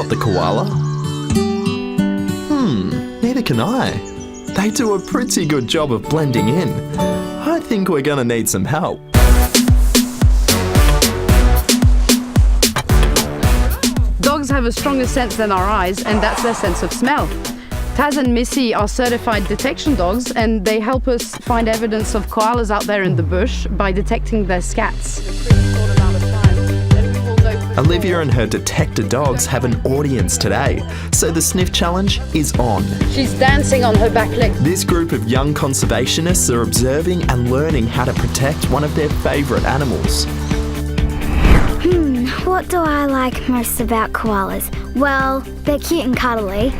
spot the koala. Neither can I. They do a pretty good job of blending in. I think we're gonna need some help. Dogs have a stronger sense than our eyes, and that's their sense of smell. Taz and Missy are certified detection dogs, and they help us find evidence of koalas out there in the bush by detecting their scats. Olivia and her detector dogs have an audience today, so the sniff challenge is on. She's dancing on her back leg. This group of young conservationists are observing and learning how to protect one of their favourite animals. What do I like most about koalas? Well, they're cute and cuddly.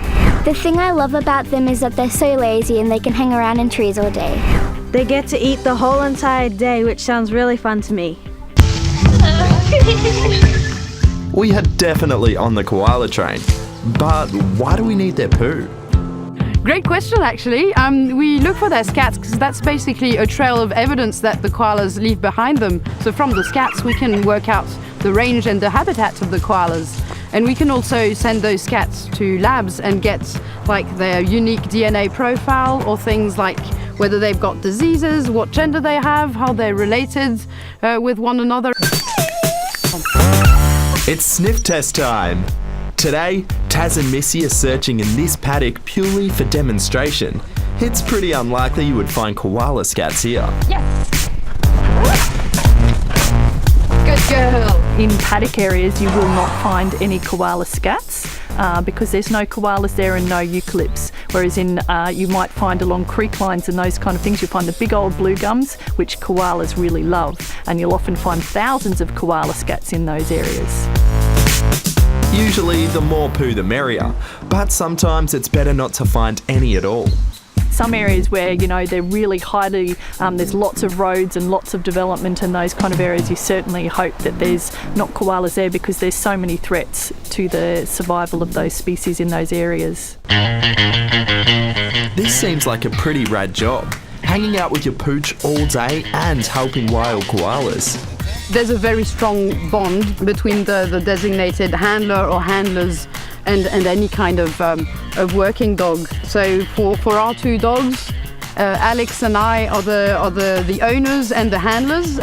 The thing I love about them is that they're so lazy and they can hang around in trees all day. They get to eat the whole entire day, which sounds really fun to me. We are definitely on the koala train, but why do we need their poo? Great question, actually. We look for their scats because that's basically a trail of evidence that the koalas leave behind them. So from the scats, we can work out the range and the habitat of the koalas. And we can also send those scats to labs and get like their unique DNA profile, or things like whether they've got diseases, what gender they have, how they're related with one another. It's sniff test time. Today, Taz and Missy are searching in this paddock purely for demonstration. It's pretty unlikely you would find koala scats here. Yes! Good girl! In paddock areas, you will not find any koala scats because there's no koalas there and no eucalypts. Whereas you might find along creek lines and those kind of things, you'll find the big old blue gums, which koalas really love. And you'll often find thousands of koala scats in those areas. Usually, the more poo the merrier, but sometimes it's better not to find any at all. Some areas where, they're really highly, there's lots of roads and lots of development and those kind of areas, you certainly hope that there's not koalas there because there's so many threats to the survival of those species in those areas. This seems like a pretty rad job, hanging out with your pooch all day and helping wild koalas. There's a very strong bond between the designated handler or handlers and any kind of working dog. So for our two dogs, Alex and I are the owners and the handlers.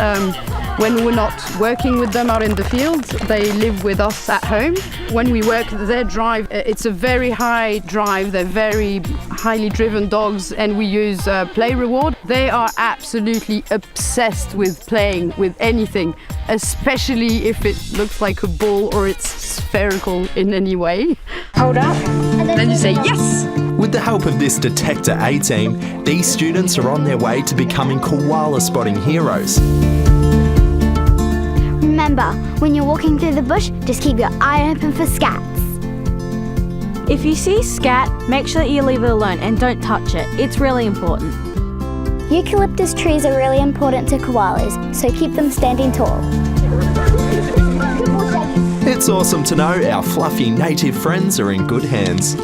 When we're not working with them out in the field, they live with us at home. When we work their drive, it's a very high drive. They're very highly driven dogs, and we use play reward. They are absolutely obsessed with playing with anything, especially if it looks like a ball or it's spherical in any way. Hold up, and then you say yes. With the help of this Detector A team, these students are on their way to becoming koala spotting heroes. Remember, when you're walking through the bush, just keep your eye open for scats. If you see scat, make sure that you leave it alone and don't touch it. It's really important. Eucalyptus trees are really important to koalas, so keep them standing tall. It's awesome to know our fluffy native friends are in good hands.